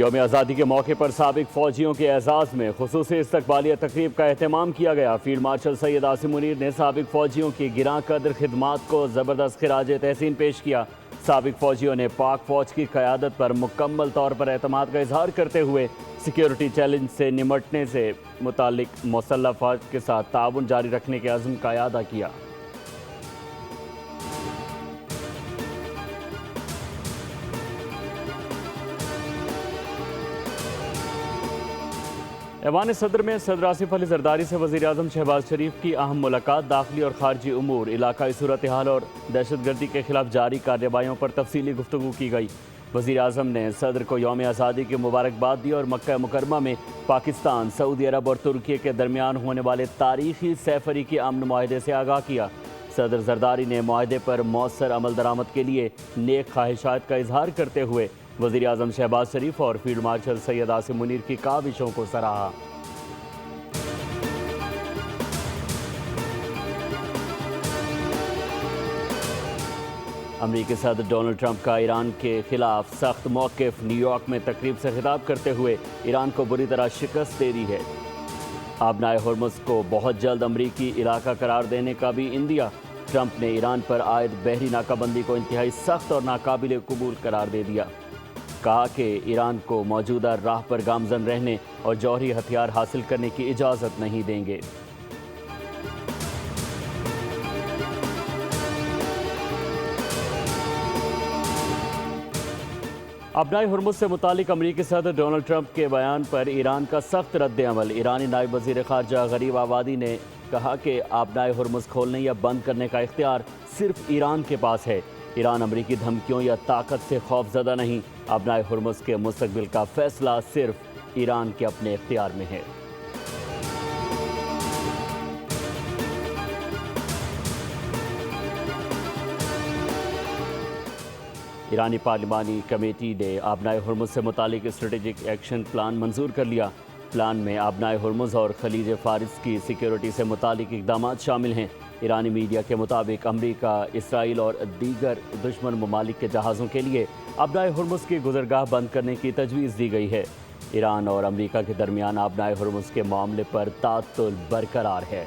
یوم آزادی کے موقع پر سابق فوجیوں کے اعزاز میں خصوصی استقبالیہ تقریب کا اہتمام کیا گیا۔ فیلڈ مارشل سید عاصم منیر نے سابق فوجیوں کی گراں قدر خدمات کو زبردست خراج تحسین پیش کیا۔ سابق فوجیوں نے پاک فوج کی قیادت پر مکمل طور پر اعتماد کا اظہار کرتے ہوئے سیکیورٹی چیلنج سے نمٹنے سے متعلق مسلح افواج کے ساتھ تعاون جاری رکھنے کے عزم کا اعادہ کیا۔ ایوان صدر میں صدر آصف علی زرداری سے وزیر اعظم شہباز شریف کی اہم ملاقات۔ داخلی اور خارجی امور، علاقائی صورتحال اور دہشت گردی کے خلاف جاری کارروائیوں پر تفصیلی گفتگو کی گئی۔ وزیر اعظم نے صدر کو یوم آزادی کی مبارکباد دی اور مکہ مکرمہ میں پاکستان، سعودی عرب اور ترکی کے درمیان ہونے والے تاریخی سہ-فریقی امن معاہدے سے آگاہ کیا۔ صدر زرداری نے معاہدے پر مؤثر عمل درآمد کے لیے نیک خواہشات کا اظہار کرتے ہوئے وزیر اعظم شہباز شریف اور فیلڈ مارشل سید عاصم منیر کی کاوشوں کو سراہا۔ امریکی صدر ڈونلڈ ٹرمپ کا ایران کے خلاف سخت موقف۔ نیو یارک میں تقریب سے خطاب کرتے ہوئے ایران کو بری طرح شکست دے دی ہے۔ آبنائے ہرمز کو بہت جلد امریکی علاقہ قرار دینے کا بھی عندیہ۔ ٹرمپ نے ایران پر عائد بحری ناکہ بندی کو انتہائی سخت اور ناقابل قبول قرار دے دیا۔ کہا کہ ایران کو موجودہ راہ پر گامزن رہنے اور جوہری ہتھیار حاصل کرنے کی اجازت نہیں دیں گے۔ آبنائے ہرمز سے متعلق امریکی صدر ڈونلڈ ٹرمپ کے بیان پر ایران کا سخت رد عمل۔ ایرانی نائب وزیر خارجہ غریب آبادی نے کہا کہ آبنائے ہرمز کھولنے یا بند کرنے کا اختیار صرف ایران کے پاس ہے۔ ایران امریکی دھمکیوں یا طاقت سے خوف زدہ نہیں۔ آبنائے ہرمز کے مستقبل کا فیصلہ صرف ایران کے اپنے اختیار میں ہے۔ ایرانی پارلیمانی کمیٹی نے آبنائے ہرمز سے متعلق اسٹریٹجک ایکشن پلان منظور کر لیا۔ پلان میں آبنائے ہرمز اور خلیج فارس کی سیکیورٹی سے متعلق اقدامات شامل ہیں۔ ایرانی میڈیا کے مطابق امریکہ، اسرائیل اور دیگر دشمن ممالک کے جہازوں کے لیے آبنائے ہرمز کی گزرگاہ بند کرنے کی تجویز دی گئی ہے۔ ایران اور امریکہ کے درمیان آبنائے ہرمز کے معاملے پر تعطل برقرار ہے۔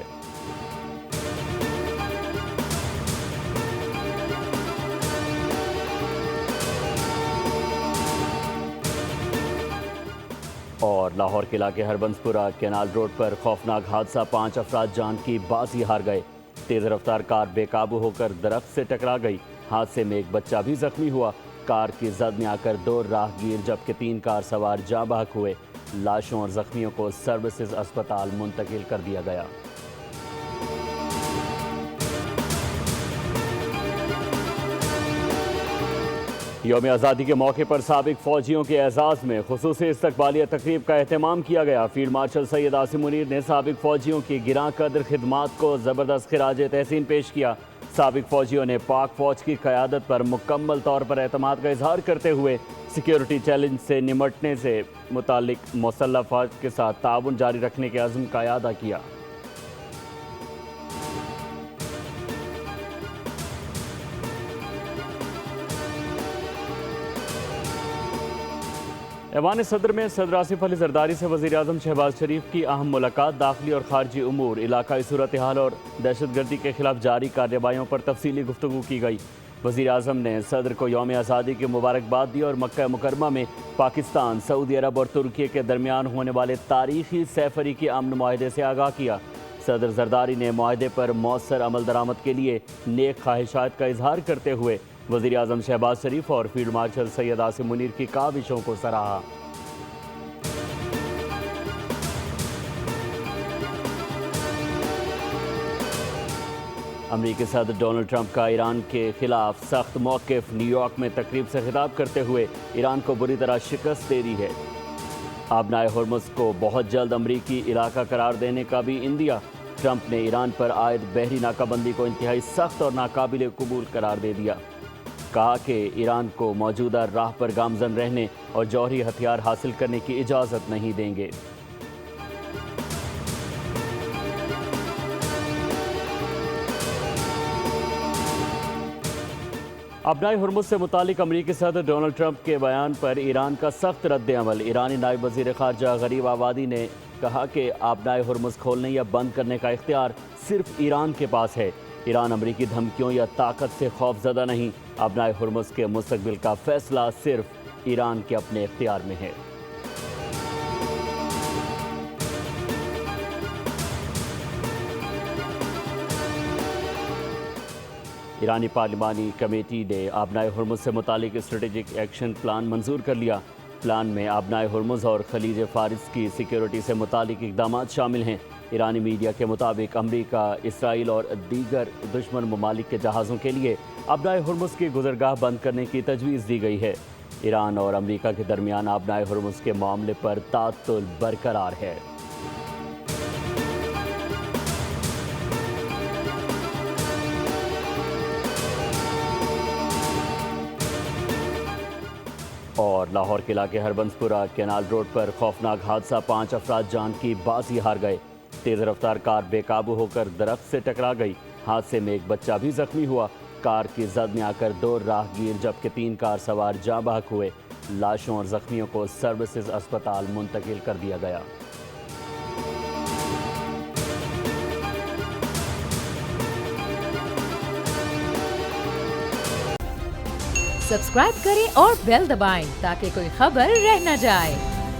اور لاہور کے علاقے ہربنس پورہ کینال روڈ پر خوفناک حادثہ، 5 افراد جان کی بازی ہار گئے۔ تیز رفتار کار بے قابو ہو کر درخت سے ٹکرا گئی۔ حادثے میں ایک بچہ بھی زخمی ہوا۔ کار کی زد میں آ کر 2 راہگیر جبکہ 3 کار سوار جاں بحق ہوئے۔ لاشوں اور زخمیوں کو سروسز اسپتال منتقل کر دیا گیا۔ یوم آزادی کے موقع پر سابق فوجیوں کے اعزاز میں خصوصی استقبالیہ تقریب کا اہتمام کیا گیا۔ فیلڈ مارشل سید عاصم منیر نے سابق فوجیوں کی گراں قدر خدمات کو زبردست خراج تحسین پیش کیا۔ سابق فوجیوں نے پاک فوج کی قیادت پر مکمل طور پر اعتماد کا اظہار کرتے ہوئے سیکیورٹی چیلنج سے نمٹنے سے متعلق مسلح افواج کے ساتھ تعاون جاری رکھنے کے عزم کا اعادہ کیا۔ ایوان صدر میں صدر آصف علی زرداری سے وزیر اعظم شہباز شریف کی اہم ملاقات۔ داخلی اور خارجی امور، علاقائی صورتحال اور دہشت گردی کے خلاف جاری کارروائیوں پر تفصیلی گفتگو کی گئی۔ وزیر اعظم نے صدر کو یوم آزادی کی مبارکباد دی اور مکہ مکرمہ میں پاکستان، سعودی عرب اور ترکی کے درمیان ہونے والے تاریخی سہ-فریقی امن معاہدے سے آگاہ کیا۔ صدر زرداری نے معاہدے پر مؤثر عمل درآمد کے لیے نیک خواہشات کا اظہار کرتے ہوئے وزیر اعظم شہباز شریف اور فیلڈ مارشل سید عاصم منیر کی کاوشوں کو سراہا۔ امریکی صدر ڈونلڈ ٹرمپ کا ایران کے خلاف سخت موقف۔ نیو یارک میں تقریب سے خطاب کرتے ہوئے ایران کو بری طرح شکست دے دی ہے۔ آبنائے ہرمز کو بہت جلد امریکی علاقہ قرار دینے کا بھی عندیہ۔ ٹرمپ نے ایران پر عائد بحری ناکہ بندی کو انتہائی سخت اور ناقابل قبول قرار دے دیا۔ کہا کہ ایران کو موجودہ راہ پر گامزن رہنے اور جوہری ہتھیار حاصل کرنے کی اجازت نہیں دیں گے۔ ابنائے ہرمز سے متعلق امریکی صدر ڈونلڈ ٹرمپ کے بیان پر ایران کا سخت رد عمل۔ ایرانی نائب وزیر خارجہ غریب آبادی نے کہا کہ ابنائے ہرمز کھولنے یا بند کرنے کا اختیار صرف ایران کے پاس ہے۔ ایران امریکی دھمکیوں یا طاقت سے خوف زدہ نہیں، ابنائے ہرمز کے مستقبل کا فیصلہ صرف ایران کے اپنے اختیار میں ہے۔ ایرانی پارلیمانی کمیٹی نے آبنائے ہرمز سے متعلق اسٹریٹجک ایکشن پلان منظور کر لیا۔ پلان میں آبنائے ہرمز اور خلیج فارس کی سیکیورٹی سے متعلق اقدامات شامل ہیں۔ ایرانی میڈیا کے مطابق امریکہ، اسرائیل اور دیگر دشمن ممالک کے جہازوں کے لیے آبنائے ہرمز کی گزرگاہ بند کرنے کی تجویز دی گئی ہے۔ ایران اور امریکہ کے درمیان آبنائے ہرمز کے معاملے پر تعطل برقرار ہے۔ اور لاہور کے علاقے ہربنس پورہ کینال روڈ پر خوفناک حادثہ، 5 افراد جان کی بازی ہار گئے۔ تیز رفتار کار بے قابو ہو کر درخت سے ٹکرا گئی۔ حادثے میں ایک بچہ بھی زخمی ہوا۔ کار کی زد میں آ کر 2 راہگیر جبکہ 3 کار سوار جاں بحق ہوئے۔ لاشوں اور زخمیوں کو سروسز اسپتال منتقل کر دیا گیا۔ سبسکرائب کریں اور بیل دبائیں تاکہ کوئی خبر رہ نہ جائے۔